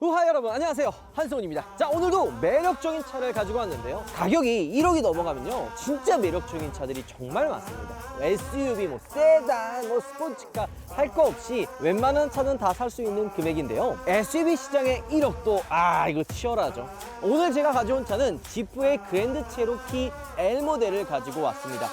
후하 여러분 안녕하세요, 한승훈입니다. 자, 오늘도 매력적인 차를 가지고 왔는데요, 가격이 1억이 넘어가면요 진짜 매력적인 차들이 정말 많습니다. SUV, 세단, 스포츠카 할 거 없이 웬만한 차는 다 살 수 있는 금액인데요, SUV 시장의 1억도 이거 치열하죠. 오늘 제가 가져온 차는 지프의 그랜드 체로키 L 모델을 가지고 왔습니다.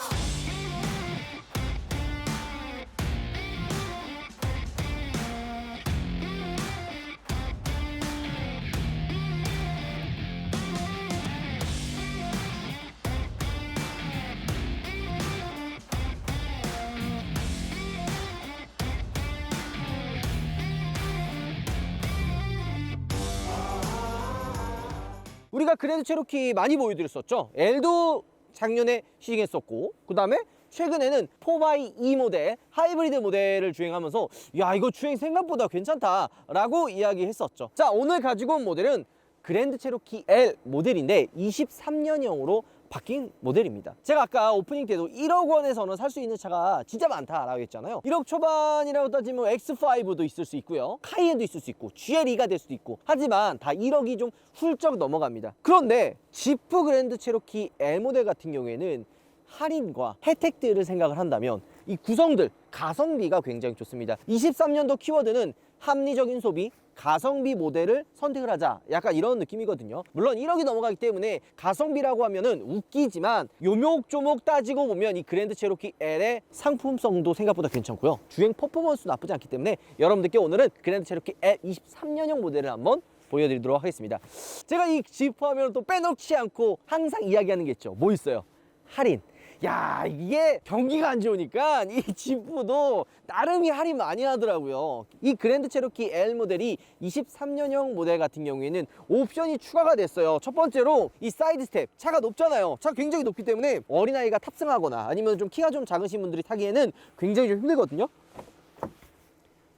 우리가 그랜드 체로키 많이 보여드렸었죠. L도 작년에 시행했었고, 그 다음에 최근에는 4x2 모델, 하이브리드 모델을 주행하면서 야, 이거 주행 생각보다 괜찮다 라고 이야기했었죠. 자, 오늘 가지고 온 모델은 그랜드 체로키 L 모델인데 23년형으로 바뀐 모델입니다. 제가 아까 오프닝 때도 1억 원에서는 살 수 있는 차가 진짜 많다라고 했잖아요. 1억 초반이라고 따지면 X5도 있을 수 있고요, 카이엔도 있을 수 있고, GLE가 될 수도 있고, 하지만 다 1억이 좀 훌쩍 넘어갑니다. 그런데 지프 그랜드 체로키 L 모델 같은 경우에는 할인과 혜택들을 생각을 한다면 이 구성들, 가성비가 굉장히 좋습니다. 23년도 키워드는 합리적인 소비, 가성비 모델을 선택을 하자, 약간 이런 느낌이거든요. 물론 1억이 넘어가기 때문에 가성비라고 하면은 웃기지만 요목조목 따지고 보면 이 그랜드 체로키 L의 상품성도 생각보다 괜찮고요, 주행 퍼포먼스도 나쁘지 않기 때문에 여러분들께 오늘은 그랜드 체로키 L 23년형 모델을 한번 보여드리도록 하겠습니다. 제가 이 지프 하면 또 빼놓지 않고 항상 이야기하는 게 있죠. 뭐 있어요? 할인. 야, 이게 경기가 안 좋으니까 이 지프도 나름이 할인 많이 하더라고요. 이 그랜드 체로키 L 모델이 23년형 모델 같은 경우에는 옵션이 추가가 됐어요. 첫 번째로 이 사이드 스텝, 차가 높잖아요. 차가 굉장히 높기 때문에 어린아이가 탑승하거나 아니면 좀 키가 좀 작으신 분들이 타기에는 굉장히 좀 힘들거든요.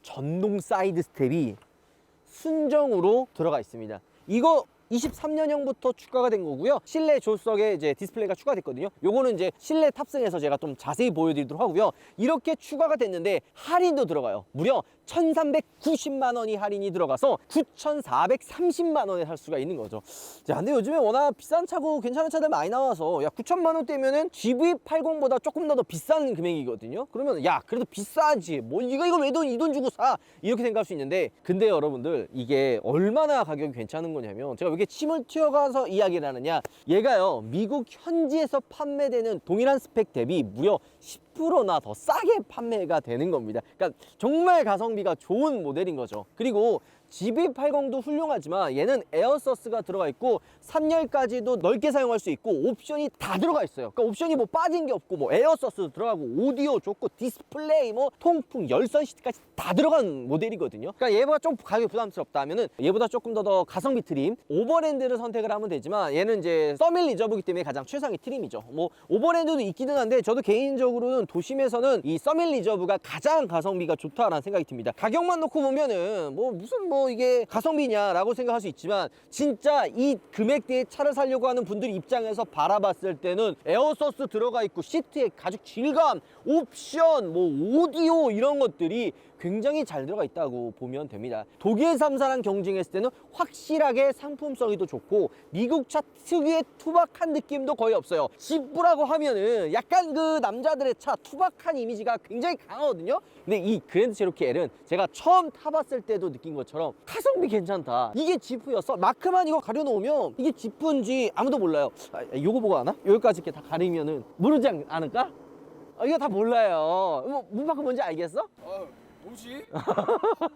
전동 사이드 스텝이 순정으로 들어가 있습니다. 이거 23년형부터 추가가 된 거고요. 실내 조수석에 이제 디스플레이가 추가됐거든요. 요거는 이제 실내 탑승해서 제가 좀 자세히 보여드리도록 하고요. 이렇게 추가가 됐는데 할인도 들어가요. 무려 1,390만 원이 할인이 들어가서 9,430만 원에 살 수가 있는 거죠. 자, 근데 요즘에 워낙 비싼 차고 괜찮은 차들 많이 나와서 야, 9천만 원대면은 GV80보다 조금 더 비싼 금액이거든요. 그러면 야, 그래도 비싸지, 뭐 이걸 왜 이 돈 주고 사, 이렇게 생각할 수 있는데, 근데 여러분들 이게 얼마나 가격이 괜찮은 거냐면, 제가 왜 이렇게 침을 튀어가서 이야기를 하느냐, 얘가요 미국 현지에서 판매되는 동일한 스펙 대비 무려 10%나 더 싸게 판매가 되는 겁니다. 그러니까 정말 가성비가 좋은 모델인 거죠. 그리고 GV80도 훌륭하지만 얘는 에어서스가 들어가 있고 3열까지도 넓게 사용할 수 있고 옵션이 다 들어가 있어요. 그러니까 옵션이 뭐 빠진 게 없고, 뭐 에어서스도 들어가고, 오디오 좋고, 디스플레이, 뭐 통풍, 열선 시트까지 다 들어간 모델이거든요. 그러니까 얘보다 좀 가격이 부담스럽다 하면은 얘보다 조금 더 가성비 트림, 오버랜드를 선택을 하면 되지만 얘는 이제 서밀 리저브이기 때문에 가장 최상의 트림이죠. 뭐 오버랜드도 있기는 한데 저도 개인적으로는 도심에서는 이 서밀 리저브가 가장 가성비가 좋다라는 생각이 듭니다. 가격만 놓고 보면은 뭐 무슨 뭐 이게 가성비냐라고 생각할 수 있지만, 진짜 이 금액대의 차를 사려고 하는 분들 입장에서 바라봤을 때는 에어서스 들어가 있고, 시트의 가죽 질감, 옵션, 뭐 오디오, 이런 것들이 굉장히 잘 들어가 있다고 보면 됩니다. 독일 3사랑 경쟁했을 때는 확실하게 상품성이 더 좋고, 미국 차 특유의 투박한 느낌도 거의 없어요. 지프라고 하면은 약간 그 남자들의 차 투박한 이미지가 굉장히 강하거든요. 근데 이 그랜드 체로키 L은 제가 처음 타봤을 때도 느낀 것처럼 가성비 괜찮다, 이게 지프였어. 마크만 이거 가려놓으면 이게 지프인지 아무도 몰라요. 요거 보고 아나? 여기까지 이렇게 다 가리면은 모르지 않을까? 이거 다 몰라요. 문바크 뭔지 알겠어? 뭐지?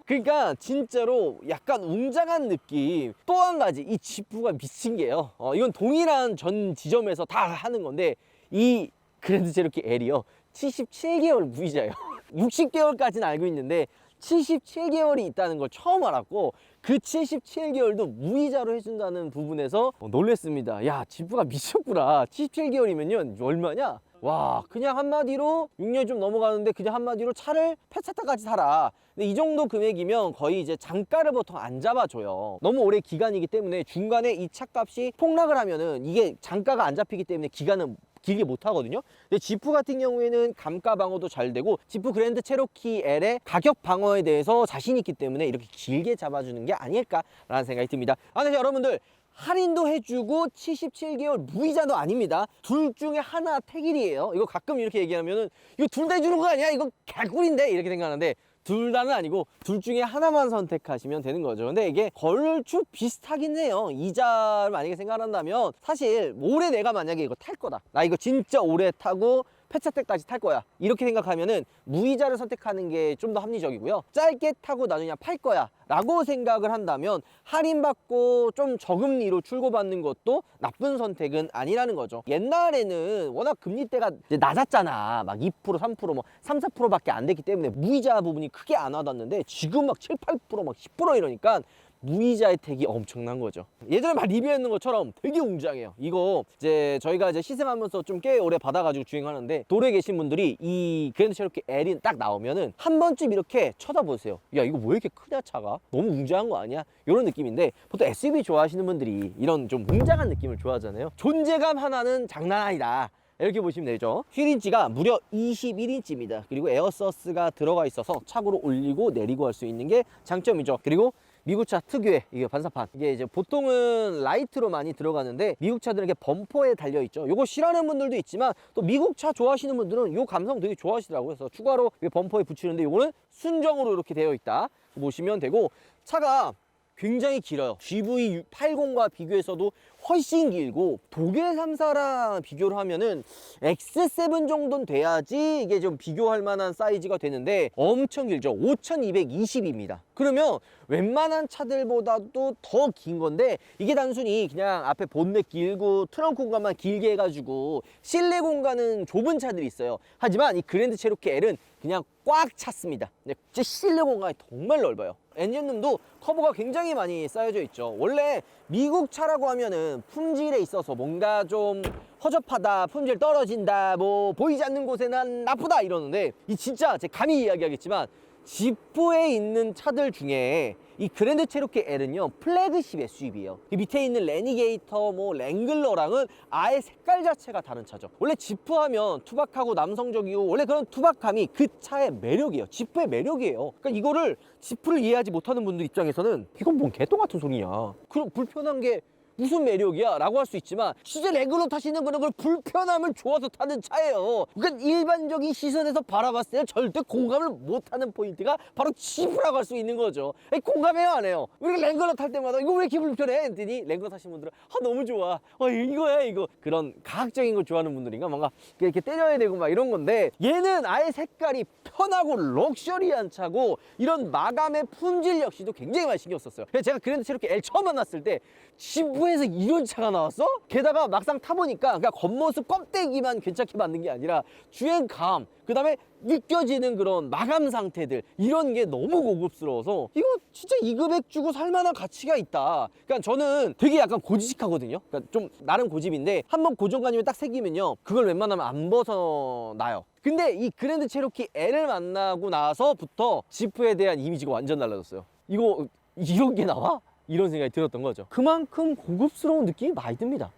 그러니까 진짜로 약간 웅장한 느낌. 또 한 가지, 이 지프가 미친 게요, 이건 동일한 전 지점에서 다 하는 건데, 이 그랜드 체로키 L이요 77개월 무이자예요. 60개월까지는 알고 있는데 77개월이 있다는 걸 처음 알았고, 그 77개월도 무이자로 해준다는 부분에서 놀랬습니다. 야, 지프가 미쳤구나. 77개월이면요 얼마냐? 와, 그냥 한마디로 6년 좀 넘어가는데 그냥 한마디로 차를 폐차타까지 사라. 근데 이 정도 금액이면 거의 이제 장가를 보통 안 잡아줘요. 너무 오래 기간이기 때문에 중간에 이 차값이 폭락을 하면은 이게 장가가 안 잡히기 때문에 기간은 길게 못 하거든요. 근데 지프 같은 경우에는 감가 방어도 잘 되고 지프 그랜드 체로키 L의 가격 방어에 대해서 자신 있기 때문에 이렇게 길게 잡아주는 게 아닐까라는 생각이 듭니다. 근데 여러분들 할인도 해주고 77개월 무이자도 아닙니다. 둘 중에 하나 택일이에요. 이거 가끔 이렇게 얘기하면은 이거 둘 다 해주는 거 아니야? 이거 개꿀인데? 이렇게 생각하는데 둘 다는 아니고 둘 중에 하나만 선택하시면 되는 거죠. 근데 이게 걸쭉 비슷하긴 해요. 이자를 만약에 생각한다면 사실 올해 내가 만약에 이거 탈 거다. 나 이거 진짜 오래 타고 폐차 때까지 탈 거야. 이렇게 생각하면은 무이자를 선택하는 게 좀 더 합리적이고요. 짧게 타고 나중에 그냥 팔 거야 라고 생각을 한다면 할인받고 좀 저금리로 출고받는 것도 나쁜 선택은 아니라는 거죠. 옛날에는 워낙 금리대가 이제 낮았잖아. 막 2%, 3%, 뭐 3, 4%밖에 안 됐기 때문에 무이자 부분이 크게 안 와닿는데 지금 막 7, 8%, 막 10% 이러니까 무이자 혜택이 엄청난 거죠. 예전에 막 리뷰했는 것처럼 되게 웅장해요. 이거 이제 저희가 이제 시승하면서 좀 꽤 오래 받아가지고 주행하는데 도로에 계신 분들이 이 그랜드 체로키 L이 딱 나오면은 한 번쯤 이렇게 쳐다보세요. 야, 이거 왜 이렇게 크냐 차가? 너무 웅장한 거 아니야? 이런 느낌인데 보통 SUV 좋아하시는 분들이 이런 좀 웅장한 느낌을 좋아하잖아요. 존재감 하나는 장난 아니다. 이렇게 보시면 되죠. 휠인치가 무려 21인치입니다. 그리고 에어서스가 들어가 있어서 차고로 올리고 내리고 할 수 있는 게 장점이죠. 그리고 미국차 특유의 이게 반사판, 이게 이제 보통은 라이트로 많이 들어가는데 미국 차들은 이렇게 범퍼에 달려 있죠. 요거 싫어하는 분들도 있지만 또 미국 차 좋아하시는 분들은 요 감성 되게 좋아하시더라고요. 그래서 추가로 범퍼에 붙이는데 요거는 순정으로 이렇게 되어 있다 보시면 되고, 차가 굉장히 길어요. GV80과 비교해서도 훨씬 길고 독일 3사랑 비교를 하면은 X7 정도는 돼야지 이게 좀 비교할 만한 사이즈가 되는데 엄청 길죠. 5220입니다. 그러면 웬만한 차들보다도 더 긴 건데 이게 단순히 그냥 앞에 본넷 길고 트렁크 공간만 길게 해가지고 실내 공간은 좁은 차들이 있어요. 하지만 이 그랜드 체로키 L은 그냥 꽉 찼습니다. 진짜 실내 공간이 정말 넓어요. 엔진룸도 커버가 굉장히 많이 쌓여져 있죠. 원래 미국 차라고 하면은 품질에 있어서 뭔가 좀 허접하다, 품질 떨어진다, 뭐 보이지 않는 곳에는 나쁘다 이러는데, 이 진짜 제가 감히 이야기하겠지만 지프에 있는 차들 중에 이 그랜드 체로키 L은요 플래그십 SUV예요. 이 밑에 있는 레니게이터, 뭐 랭글러랑은 아예 색깔 자체가 다른 차죠. 원래 지프 하면 투박하고 남성적이고 원래 그런 투박함이 그 차의 매력이에요. 지프의 매력이에요. 그러니까 이거를 지프를 이해하지 못하는 분들 입장에서는 이건 뭔 개똥 같은 소리냐, 그럼 불편한 게 무슨 매력이야? 라고 할 수 있지만 실제 레그로 타시는 그런 걸 불편함을 좋아서 타는 차예요. 그러니까 일반적인 시선에서 바라봤을 때 절대 공감을 못하는 포인트가 바로 지프라고 할 수 있는 거죠. 공감해요, 안 해요? 우리가 랭글러 탈 때마다 이거 왜 이렇게 불편해? 했더니 랭글러 타시는 분들은 너무 좋아, 이거야 이거. 그런 과학적인 걸 좋아하는 분들인가 뭔가 이렇게 때려야 되고 막 이런 건데, 얘는 아예 색깔이 편하고 럭셔리한 차고 이런 마감의 품질 역시도 굉장히 많이 신경 썼어요. 그래서 제가 그랜드 체로키 L 처음 만났을 때 지프에서 이런 차가 나왔어? 게다가 막상 타보니까 그냥 겉모습 껍데기만 괜찮게 만든 게 아니라 주행감, 그 다음에 느껴지는 그런 마감 상태들, 이런 게 너무 고급스러워서 이거 진짜 이 금액 주고 살만한 가치가 있다. 그러니까 저는 되게 약간 고지식하거든요. 그러니까 좀 나름 고집인데 한번 고정관념에 딱 새기면요 그걸 웬만하면 안 벗어나요. 근데 이 그랜드 체로키 L을 만나고 나서부터 지프에 대한 이미지가 완전 달라졌어요. 이거 이런 게 나와? 이런 생각이 들었던 거죠. 그만큼 고급스러운 느낌이 많이 듭니다.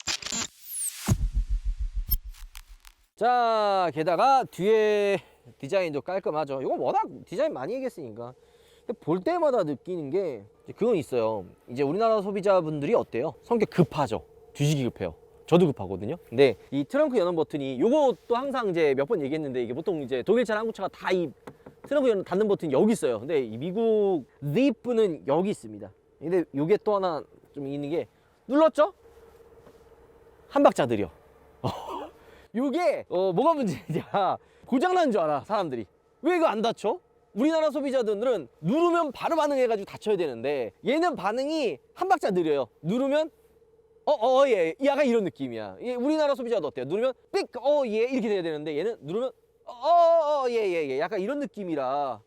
자, 게다가 뒤에 디자인도 깔끔하죠. 이거 워낙 디자인 많이 얘기했으니까. 볼 때마다 느끼는 게 그건 있어요. 이제 우리나라 소비자분들이 어때요? 성격 급하죠. 뒤지기 급해요. 저도 급하거든요. 근데 이 트렁크 연원 버튼이, 요것도 항상 이제 몇 번 얘기했는데 이게 보통 이제 독일차나 한국차가 다 이 트렁크 연원 닫는 버튼이 여기 있어요. 근데 이 미국 리프는 여기 있습니다. 근데 요게 또 하나 좀 있는 게, 눌렀죠? 한 박자 느려. 요게 뭐가 문제냐, 고장난 줄 알아 사람들이. 왜 이거 안 닫혀? 우리나라 소비자들은 누르면 바로 반응해가지고 닫혀야 되는데 얘는 반응이 한 박자 느려요. 누르면 예, 약간 이런 느낌이야. 우리나라 소비자도 어때요? 누르면 삑 예 이렇게 돼야 되는데 얘는 누르면 예 약간 이런 느낌이라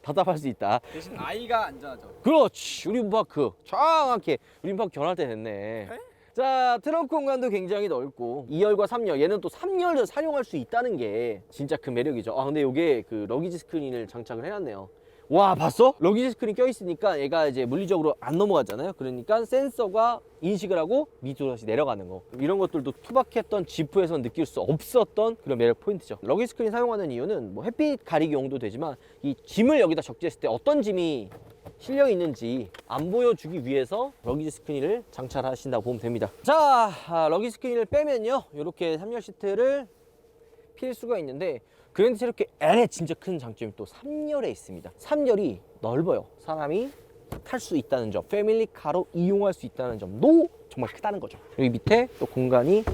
답답할 수 있다. 대신 아이가 안전하죠. 그렇지, 우리 문파크 정확해. 우리 문파크 결혼할 때 됐네. 네? 자, 트렁크 공간도 굉장히 넓고 2열과 3열, 얘는 또 3열을 사용할 수 있다는 게 진짜 그 매력이죠. 근데 이게 그 러기지 스크린을 장착을 해놨네요. 와, 봤어? 러기지 스크린 껴있으니까 얘가 이제 물리적으로 안 넘어가잖아요. 그러니까 센서가 인식을 하고 밑으로 다시 내려가는 거. 이런 것들도 투박했던 지프에서는 느낄 수 없었던 그런 매력 포인트죠. 러기지 스크린 사용하는 이유는 뭐 햇빛 가리기 용도 되지만 이 짐을 여기다 적재했을 때 어떤 짐이 실려 있는지 안 보여주기 위해서 러기지 스크린을 장착하신다고 보면 됩니다. 자, 러기지 스크린을 빼면요, 이렇게 3열 시트를 필 수가 있는데, 그랜드 체로키 L의 진짜 큰 장점이 또 3열에 있습니다. 3열이 넓어요. 사람이 탈 수 있다는 점, 패밀리카로 이용할 수 있다는 점도 정말 크다는 거죠. 여기 밑에 또 공간이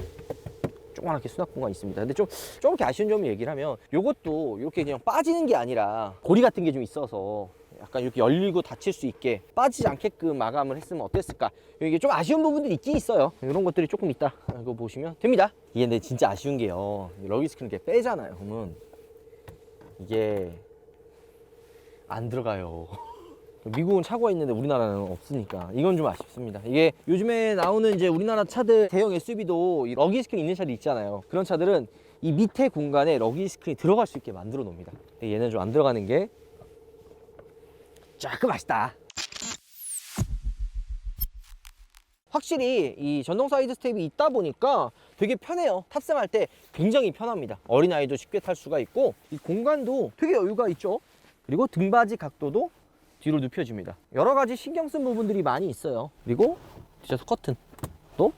조그맣게 수납 공간이 있습니다. 근데 좀 이렇게 아쉬운 점을 얘기를 하면, 요것도 이렇게 그냥 빠지는 게 아니라 고리 같은 게 좀 있어서 약간 이렇게 열리고 닫힐 수 있게 빠지지 않게끔 마감을 했으면 어땠을까. 이게 좀 아쉬운 부분들이 있긴 있어요. 이런 것들이 조금 있다, 이거 보시면 됩니다. 이게 근데 진짜 아쉬운 게요, 러기지 스크린 이렇게 빼잖아요. 그러면 이게 안 들어가요. 미국은 차고가 있는데 우리나라는 없으니까 이건 좀 아쉽습니다. 이게 요즘에 나오는 이제 우리나라 차들 대형 SUV도 러기지 스크린 있는 차들 있잖아요. 그런 차들은 이 밑에 공간에 러기지 스크린이 들어갈 수 있게 만들어 놓습니다. 근데 얘는 좀 안 들어가는 게 조금 아쉽다. 확실히 이 전동 사이드 스텝이 있다 보니까 되게 편해요. 탑승할 때 굉장히 편합니다. 어린아이도 쉽게 탈 수가 있고, 이 공간도 되게 여유가 있죠. 그리고 등받이 각도도 뒤로 눕혀집니다. 여러 가지 신경 쓴 부분들이 많이 있어요. 그리고 뒤져서 커튼도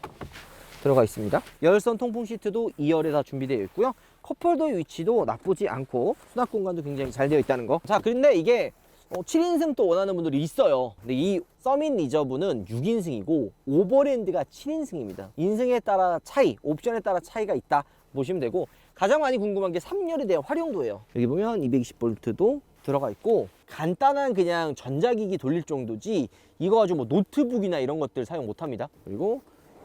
들어가 있습니다. 열선 통풍 시트도 2열에 다 준비되어 있고요. 컵홀더의 위치도 나쁘지 않고 수납 공간도 굉장히 잘 되어 있다는 거. 자, 그런데 이게 7인승 또 원하는 분들이 있어요. 근데 이 서밋 리저브는 6인승이고 오버랜드가 7인승입니다. 인승에 따라 차이, 옵션에 따라 차이가 있다 보시면 되고, 가장 많이 궁금한 게 3열에 대한 활용도예요. 여기 보면 220V도 들어가 있고, 간단한 그냥 전자기기 돌릴 정도지 이거 가지고 뭐 노트북이나 이런 것들 사용 못합니다. 그리고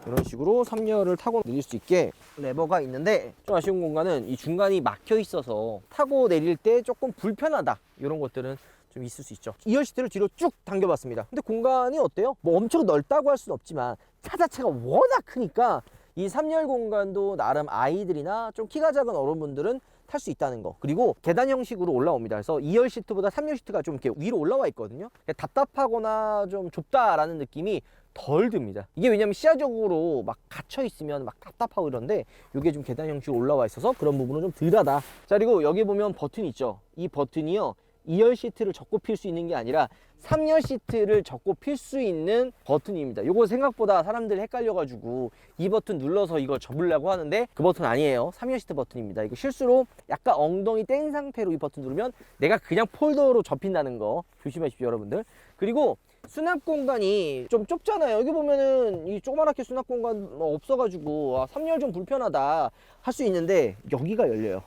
이런 식으로 3열을 타고 내릴 수 있게 레버가 있는데, 좀 아쉬운 공간은 이 중간이 막혀 있어서 타고 내릴 때 조금 불편하다, 이런 것들은 좀 있을 수 있죠. 2열 시트를 뒤로 쭉 당겨봤습니다. 근데 공간이 어때요? 뭐 엄청 넓다고 할 수는 없지만 차 자체가 워낙 크니까 이 3열 공간도 나름 아이들이나 좀 키가 작은 어른분들은 탈 수 있다는 거. 그리고 계단 형식으로 올라옵니다. 그래서 2열 시트보다 3열 시트가 좀 이렇게 위로 올라와 있거든요. 답답하거나 좀 좁다라는 느낌이 덜 듭니다. 이게 왜냐면 시야적으로 막 갇혀 있으면 막 답답하고 이런데, 이게 좀 계단 형식으로 올라와 있어서 그런 부분은 좀 덜하다. 자, 그리고 여기 보면 버튼 있죠. 이 버튼이요, 2열 시트를 접고 필 수 있는 게 아니라 3열 시트를 접고 필 수 있는 버튼입니다. 요거 생각보다 사람들이 헷갈려가지고 이 버튼 눌러서 이걸 접으려고 하는데 그 버튼 아니에요. 3열 시트 버튼입니다. 이거 실수로 약간 엉덩이 뗀 상태로 이 버튼 누르면 내가 그냥 폴더로 접힌다는 거 조심하십시오, 여러분들. 그리고 수납 공간이 좀 좁잖아요. 여기 보면은 이 조그맣게 수납 공간 없어가지고 3열 좀 불편하다 할 수 있는데, 여기가 열려요.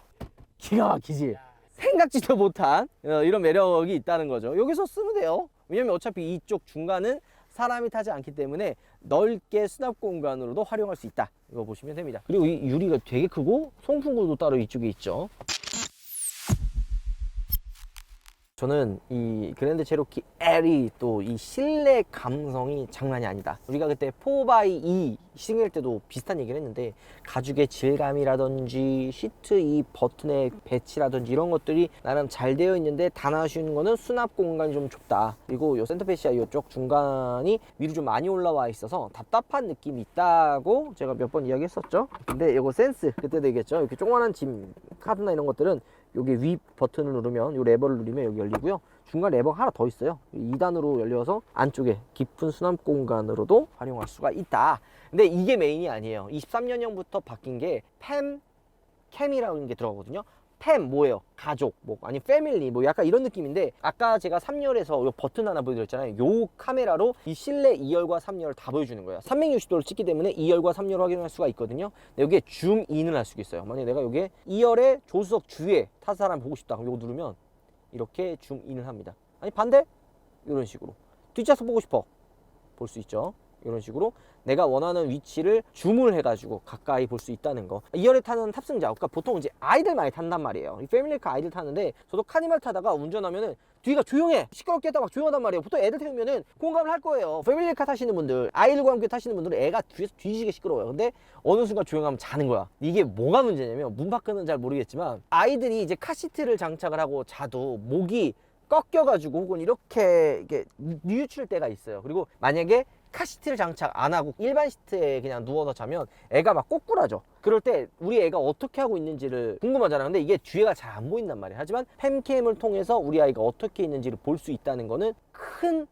기가 막히지? 생각지도 못한 이런 매력이 있다는 거죠. 여기서 쓰면 돼요. 왜냐면 어차피 이쪽 중간은 사람이 타지 않기 때문에 넓게 수납 공간으로도 활용할 수 있다, 이거 보시면 됩니다. 그리고 이 유리가 되게 크고 송풍구도 따로 이쪽에 있죠. 저는 이 그랜드 체로키 L이 또 이 실내 감성이 장난이 아니다. 우리가 그때 4x2 시승할 때도 비슷한 얘기를 했는데, 가죽의 질감이라든지 시트 이 버튼의 배치라든지 이런 것들이 나름 잘 되어 있는데, 단 아쉬운 거는 수납 공간이 좀 좁다. 그리고 요 센터페시아 이쪽 중간이 위로 좀 많이 올라와 있어서 답답한 느낌이 있다고 제가 몇 번 이야기했었죠. 근데 이거 센스 그때도 얘기했죠. 이렇게 조그만한 짐 카드나 이런 것들은 여기 위 버튼을 누르면, 이 레버를 누르면 여기 열리고요. 중간 레버가 하나 더 있어요. 2단으로 열려서 안쪽에 깊은 수납 공간으로도 활용할 수가 있다. 근데 이게 메인이 아니에요. 23년형부터 바뀐 게 캠이라는 게 들어가거든요. 팸 뭐예요? 가족, 뭐 아니 패밀리, 뭐 약간 이런 느낌인데, 아까 제가 3열에서 요 버튼 하나 보여드렸잖아요. 요 카메라로 이 실내 2열과 3열을 다 보여주는 거예요. 360도를 찍기 때문에 2열과 3열을 확인할 수가 있거든요. 근데 여기에 줌인을 할 수가 있어요. 만약에 내가 여기에 2열의 조수석 주위에 타는 사람 보고 싶다, 그럼 요거 누르면 이렇게 줌인을 합니다. 아니 반대? 이런 식으로 뒷좌석 보고 싶어, 볼 수 있죠. 이런 식으로 내가 원하는 위치를 줌을 해가지고 가까이 볼 수 있다는 거. 2열에 타는 탑승자, 그러니까 보통 이제 아이들 많이 탄단 말이에요. 이 패밀리카 아이들 타는데, 저도 카니발 타다가 운전하면은 뒤가 조용해, 시끄럽게 했다가 막 조용하단 말이에요. 보통 애들 태우면은 공감을 할 거예요. 패밀리카 타시는 분들, 아이들과 함께 타시는 분들은 애가 뒤에서 뒤지게 시끄러워요. 근데 어느 순간 조용하면 자는 거야. 이게 뭐가 문제냐면, 문파크는 잘 모르겠지만 아이들이 이제 카시트를 장착을 하고 자도 목이 꺾여가지고 혹은 이렇게 뉘우칠 때가 있어요. 그리고 만약에 카시트를 장착 안 하고 일반 시트에 그냥 누워서 자면 애가 막 꼬꾸라져. 그럴 때 우리 애가 어떻게 하고 있는지를 궁금하잖아요. 근데 이게 뒤에가 잘 안 보인단 말이에요. 하지만 팸캠을 통해서 우리 아이가 어떻게 있는지를 볼 수 있다는 거는 큰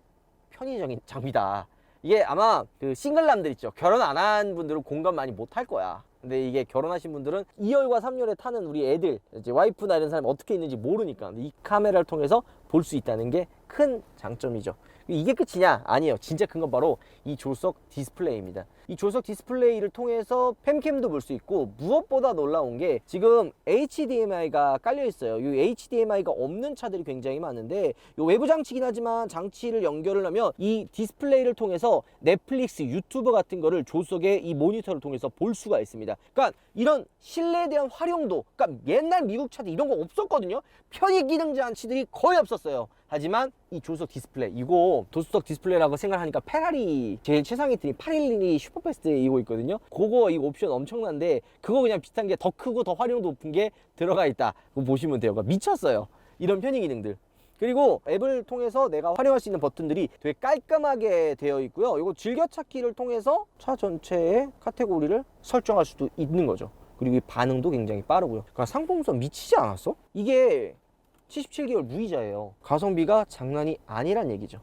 편의적인 장비다. 이게 아마 그 싱글남들 있죠. 결혼 안 한 분들은 공감 많이 못 할 거야. 근데 이게 결혼하신 분들은 2열과 3열에 타는 우리 애들, 이제 와이프나 이런 사람이 어떻게 있는지 모르니까 이 카메라를 통해서 볼 수 있다는 게 큰 장점이죠. 이게 끝이냐? 아니에요. 진짜 큰 건 바로 이 조석 디스플레이입니다. 이 조석 디스플레이를 통해서 팸캠도 볼 수 있고, 무엇보다 놀라운 게 지금 HDMI가 깔려 있어요. 이 HDMI가 없는 차들이 굉장히 많은데, 이 외부 장치긴 하지만 장치를 연결을 하면 이 디스플레이를 통해서 넷플릭스, 유튜브 같은 거를 조석의 이 모니터를 통해서 볼 수가 있습니다. 그러니까 이런 실내에 대한 활용도, 그러니까 옛날 미국 차들 이런 거 없었거든요. 편의 기능 장치들이 거의 없었어요. 하지만 이 조석 디스플레이, 이거 조석 디스플레이라고 생각하니까 페라리 제일 최상위 팀이 812 슈퍼패스트 이거 있거든요. 그거 이 옵션 엄청난데, 그거 그냥 비슷한 게 더 크고 더 활용도 높은 게 들어가 있다. 그거 보시면 돼요. 미쳤어요. 이런 편의 기능들. 그리고 앱을 통해서 내가 활용할 수 있는 버튼들이 되게 깔끔하게 되어 있고요. 이거 즐겨찾기를 통해서 차 전체의 카테고리를 설정할 수도 있는 거죠. 그리고 이 반응도 굉장히 빠르고요. 그러니까 상품성 미치지 않았어? 이게 77개월 무이자예요. 가성비가 장난이 아니란 얘기죠.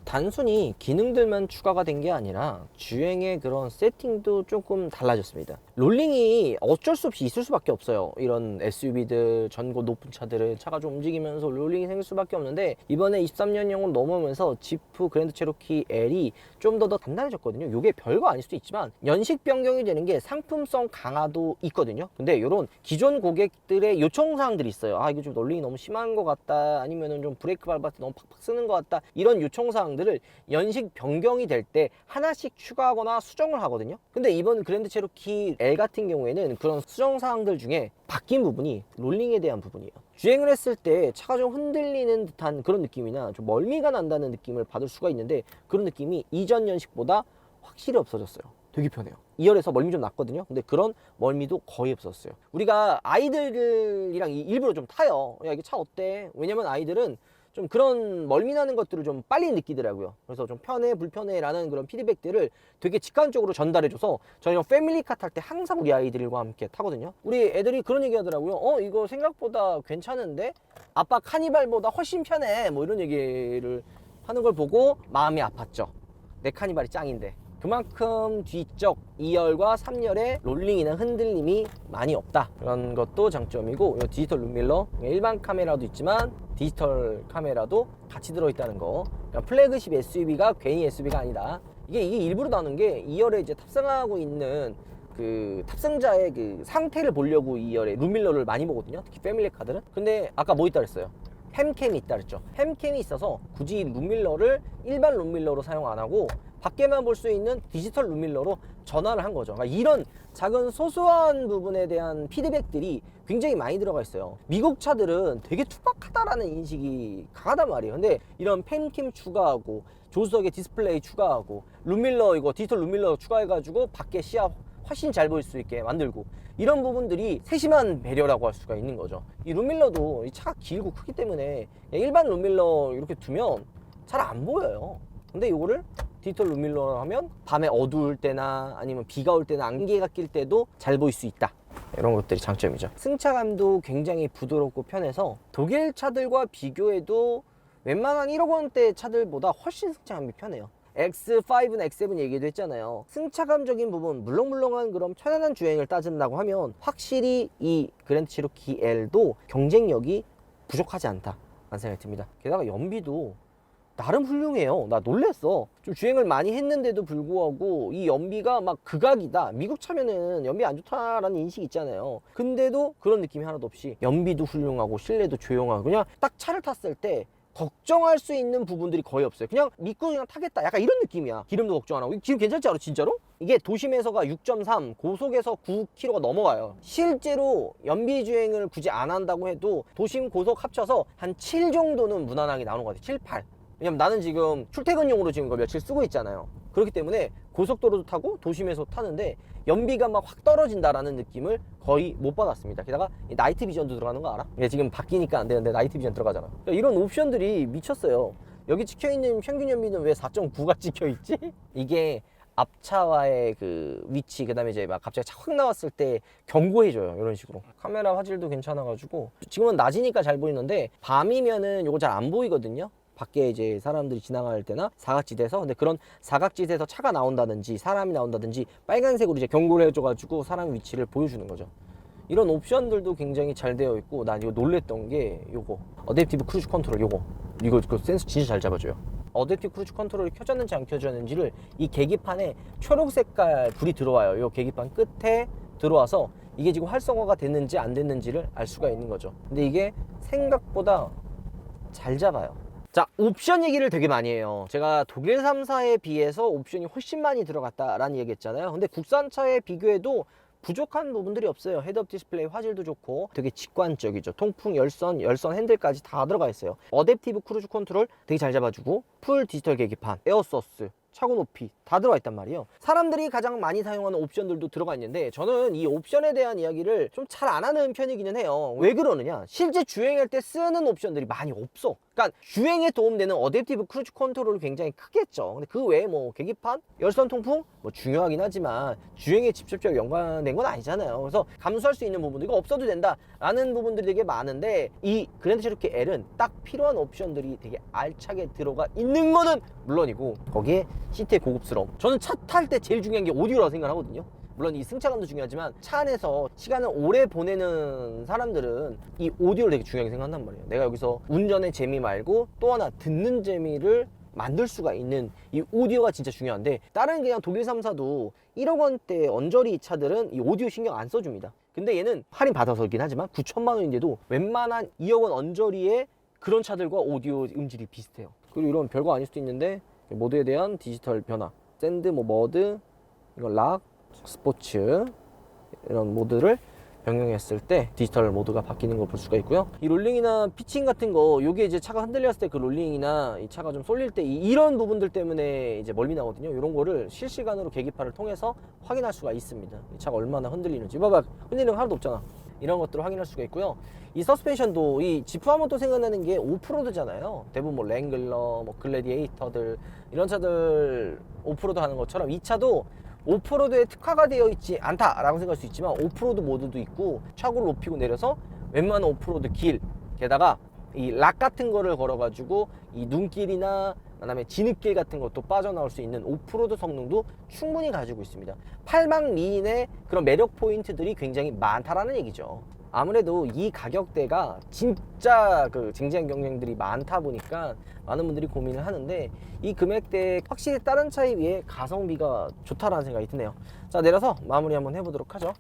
단순히 기능들만 추가가 된 게 아니라 주행의 그런 세팅도 조금 달라졌습니다. 롤링이 어쩔 수 없이 있을 수밖에 없어요. 이런 SUV들, 전고 높은 차들은 차가 좀 움직이면서 롤링이 생길 수밖에 없는데, 이번에 23년형을 넘으면서 지프 그랜드 체로키 L이 좀 더 단단해졌거든요. 이게 별거 아닐 수도 있지만 연식 변경이 되는 게 상품성 강화도 있거든요. 근데 이런 기존 고객들의 요청사항들이 있어요. 아, 이거 좀 롤링이 너무 심한 것 같다, 아니면은 좀 브레이크 밟을 때 너무 팍팍 쓰는 것 같다, 이런 요청사항들을 연식 변경이 될 때 하나씩 추가하거나 수정을 하거든요. 근데 이번 그랜드 체로키 L 같은 경우에는 그런 수정 사항들 중에 바뀐 부분이 롤링에 대한 부분이에요. 주행을 했을 때 차가 좀 흔들리는 듯한 그런 느낌이나 좀 멀미가 난다는 느낌을 받을 수가 있는데, 그런 느낌이 이전 연식보다 확실히 없어졌어요. 되게 편해요. 2열에서 멀미 좀 났거든요. 근데 그런 멀미도 거의 없었어요. 우리가 아이들이랑 일부러 좀 타요. 야, 이게 차 어때? 왜냐면 아이들은 좀 그런 멀미 나는 것들을 좀 빨리 느끼더라고요. 그래서 좀 편해 불편해 라는 그런 피드백들을 되게 직관적으로 전달해줘서 저희가 패밀리카 탈 때 항상 우리 아이들과 함께 타거든요. 우리 애들이 그런 얘기 하더라고요. 이거 생각보다 괜찮은데? 아빠 카니발보다 훨씬 편해, 뭐 이런 얘기를 하는 걸 보고 마음이 아팠죠. 내 카니발이 짱인데. 그만큼 뒤쪽 2열과 3열에 롤링이나 흔들림이 많이 없다, 그런 것도 장점이고, 이 디지털 룸밀러, 일반 카메라도 있지만 디지털 카메라도 같이 들어있다는 거. 그러니까 플래그십 SUV가 괜히 SUV가 아니다. 이게 일부러 나오는 게 2열에 이제 탑승하고 있는 그 탑승자의 그 상태를 보려고 2열에 룸밀러를 많이 보거든요. 특히 패밀리카들은. 근데 아까 뭐 있다 그랬어요? 햄캠이 있다 그랬죠. 햄캠이 있어서 굳이 룸밀러를 일반 룸밀러로 사용 안 하고 밖에만 볼 수 있는 디지털 룸밀러로 전환을 한 거죠. 그러니까 이런 작은 소소한 부분에 대한 피드백들이 굉장히 많이 들어가 있어요. 미국 차들은 되게 투박하다라는 인식이 강하단 말이에요. 근데 이런 팬캠 추가하고 조수석에 디스플레이 추가하고 룸밀러, 이거 디지털 룸밀러 추가해가지고 밖에 시야 훨씬 잘 보일 수 있게 만들고, 이런 부분들이 세심한 배려라고 할 수가 있는 거죠. 이 룸밀러도 이 차가 길고 크기 때문에 일반 룸밀러 이렇게 두면 잘 안 보여요. 근데 이거를 디지털 룸밀러로 하면 밤에 어두울 때나 아니면 비가 올 때나 안개가 낄 때도 잘 보일 수 있다. 이런 것들이 장점이죠. 승차감도 굉장히 부드럽고 편해서 독일 차들과 비교해도 웬만한 1억 원대 차들보다 훨씬 승차감이 편해요. X5나 X7 얘기도 했잖아요. 승차감적인 부분, 물렁물렁한 그런 편안한 주행을 따진다고 하면 확실히 이 그랜드 체로키 L도 경쟁력이 부족하지 않다 라는 생각이 듭니다. 게다가 연비도 나름 훌륭해요. 나 놀랬어. 좀 주행을 많이 했는데도 불구하고 이 연비가 막 극악이다, 미국 차면은 연비 안 좋다라는 인식이 있잖아요. 근데도 그런 느낌이 하나도 없이 연비도 훌륭하고 실내도 조용하고, 그냥 딱 차를 탔을 때 걱정할 수 있는 부분들이 거의 없어요. 그냥 믿고 그냥 타겠다, 약간 이런 느낌이야. 기름도 걱정 안 하고. 기름 괜찮지 않아 진짜로? 이게 도심에서가 6.3, 고속에서 9km가 넘어가요. 실제로 연비 주행을 굳이 안 한다고 해도 도심 고속 합쳐서 한 7 정도는 무난하게 나오는 것 같아요. 7, 8. 왜냐면 나는 지금 출퇴근용으로 지금 이거 며칠 쓰고 있잖아요. 그렇기 때문에 고속도로도 타고 도심에서 타는데 연비가 막 확 떨어진다라는 느낌을 거의 못 받았습니다. 게다가 나이트 비전도 들어가는 거 알아? 이게 지금 바뀌니까 안 되는데 나이트 비전 들어가잖아. 이런 옵션들이 미쳤어요. 여기 찍혀있는 평균 연비는 왜 4.9가 찍혀있지? 이게 앞차와의 그 위치, 그 다음에 이제 막 갑자기 차 확 나왔을 때 경고해줘요. 이런 식으로. 카메라 화질도 괜찮아가지고 지금은 낮이니까 잘 보이는데 밤이면은 이거 잘 안 보이거든요. 밖에 이제 사람들이 지나갈 때나 사각지대에서. 근데 그런 사각지대에서 차가 나온다든지 사람이 나온다든지 빨간색으로 이제 경고를 해줘가지고 사람 위치를 보여주는 거죠. 이런 옵션들도 굉장히 잘 되어 있고, 난 이거 놀랬던 게 요거 어댑티브 크루즈 컨트롤, 이거 센스 진짜 잘 잡아줘요. 어댑티브 크루즈 컨트롤이 켜졌는지 안 켜졌는지를 이 계기판에 초록 색깔 불이 들어와요. 요 계기판 끝에 들어와서 이게 지금 활성화가 됐는지 안 됐는지를 알 수가 있는 거죠. 근데 이게 생각보다 잘 잡아요. 자, 옵션 얘기를 되게 많이 해요. 제가 독일 3사에 비해서 옵션이 훨씬 많이 들어갔다라는 얘기 했잖아요. 근데 국산차에 비교해도 부족한 부분들이 없어요. 헤드업 디스플레이 화질도 좋고 되게 직관적이죠. 통풍, 열선 핸들까지 다 들어가 있어요. 어댑티브 크루즈 컨트롤 되게 잘 잡아주고, 풀 디지털 계기판, 에어서스, 차고 높이 다 들어가 있단 말이에요. 사람들이 가장 많이 사용하는 옵션들도 들어가 있는데, 저는 이 옵션에 대한 이야기를 좀 잘 안 하는 편이기는 해요. 왜 그러느냐, 실제 주행할 때 쓰는 옵션들이 많이 없어. 그러니까 주행에 도움되는 어댑티브 크루즈 컨트롤이 굉장히 크겠죠. 근데 그 외에 뭐 계기판, 열선 통풍 뭐 중요하긴 하지만 주행에 직접적으로 연관된 건 아니잖아요. 그래서 감수할 수 있는 부분도 이거 없어도 된다 라는 부분들이 되게 많은데, 이 그랜드 체로키 L은 딱 필요한 옵션들이 되게 알차게 들어가 있는 거는 물론이고, 거기에 시트의 고급스러움. 저는 차 탈 때 제일 중요한 게 오디오라고 생각하거든요. 물론 이 승차감도 중요하지만 차 안에서 시간을 오래 보내는 사람들은 이 오디오를 되게 중요하게 생각한단 말이에요. 내가 여기서 운전의 재미 말고 또 하나 듣는 재미를 만들 수가 있는 이 오디오가 진짜 중요한데, 다른 그냥 독일 3사도 1억 원대 언저리 차들은 이 오디오 신경 안 써줍니다. 근데 얘는 할인 받아서긴 하지만 9천만 원인데도 웬만한 2억 원 언저리의 그런 차들과 오디오 음질이 비슷해요. 그리고 이런 별거 아닐 수도 있는데, 모드에 대한 디지털 변화, 샌드, 뭐 머드, 이건 락, 스포츠, 이런 모드를 변경했을 때 디지털 모드가 바뀌는 걸 볼 수가 있고요. 이 롤링이나 피칭 같은 거, 요게 이제 차가 흔들렸을 때 그 롤링이나 이 차가 좀 쏠릴 때 이런 부분들 때문에 이제 멀미 나거든요. 이런 거를 실시간으로 계기판을 통해서 확인할 수가 있습니다. 이 차가 얼마나 흔들리는지. 봐봐, 흔들리는 거 하나도 없잖아. 이런 것들을 확인할 수가 있고요. 이 서스펜션도, 이 지프 하면 또 생각나는 게 오프로드잖아요. 대부분 뭐 랭글러, 뭐 글래디에이터들, 이런 차들 오프로드 하는 것처럼 이 차도 오프로드에 특화가 되어 있지 않다라고 생각할 수 있지만, 오프로드 모드도 있고 차고를 높이고 내려서 웬만한 오프로드 길, 게다가 이 락 같은 거를 걸어가지고 이 눈길이나 그다음에 진흙길 같은 것도 빠져나올 수 있는 오프로드 성능도 충분히 가지고 있습니다. 8막 미인의 그런 매력 포인트들이 굉장히 많다라는 얘기죠. 아무래도 이 가격대가 진짜 그 쟁쟁한 경쟁들이 많다 보니까 많은 분들이 고민을 하는데, 이 금액대에 확실히 다른 차에 비해 가성비가 좋다라는 생각이 드네요. 자, 내려서 마무리 한번 해보도록 하죠.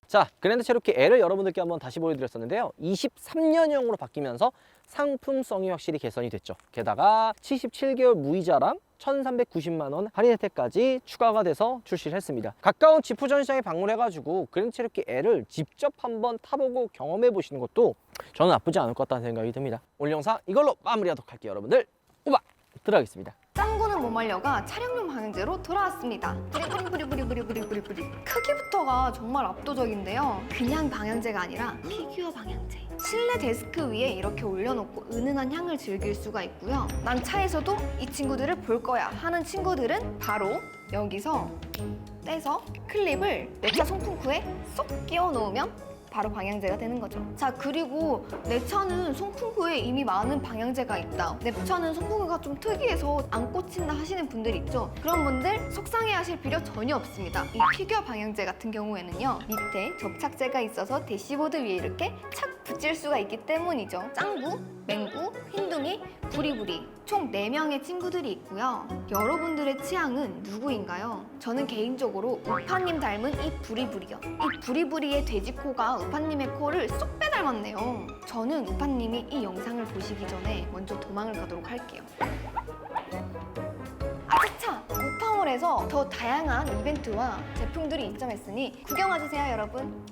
자, 그랜드 체로키 L을 여러분들께 한번 다시 보여드렸었는데요. 23년형으로 바뀌면서 상품성이 확실히 개선이 됐죠. 게다가 77개월 무이자랑 1,390만 원 할인 혜택까지 추가가 돼서 출시를 했습니다. 가까운 지프 전시장에 방문해가지고 그랜드 체로키 L을 직접 한번 타보고 경험해 보시는 것도 저는 나쁘지 않을 것 같다는 생각이 듭니다. 오늘 영상 이걸로 마무리하도록 할게요. 여러분들, 오바 들어가겠습니다. 짱구는 모말려가 차량용 방향제로 돌아왔습니다. 부리부리부리부리부리부리부리. 크기부터가 정말 압도적인데요. 그냥 방향제가 아니라 피규어 방향제. 실내 데스크 위에 이렇게 올려놓고 은은한 향을 즐길 수가 있고요. 난 차에서도 이 친구들을 볼 거야 하는 친구들은 바로 여기서 떼서 클립을 내 차 송풍구에 쏙 끼워 놓으면 바로 방향제가 되는 거죠. 자, 그리고 내 차는 송풍구에 이미 많은 방향제가 있다, 내 차는 송풍구가 좀 특이해서 안 꽂힌다 하시는 분들 있죠. 그런 분들 속상해 하실 필요 전혀 없습니다. 이 피규어 방향제 같은 경우에는요, 밑에 접착제가 있어서 대시보드 위에 이렇게 착 붙일 수가 있기 때문이죠. 짱구, 맹구, 흰둥이, 부리부리 총 4명의 친구들이 있고요. 여러분들의 취향은 누구인가요? 저는 개인적으로 우파님 닮은 이 부리부리요. 이 부리부리의 돼지코가 우파님의 코를 쏙 빼닮았네요. 저는 우파님이 이 영상을 보시기 전에 먼저 도망을 가도록 할게요. 아차차! 우파몰에서 더 다양한 이벤트와 제품들이 입점했으니 구경와주세요, 여러분.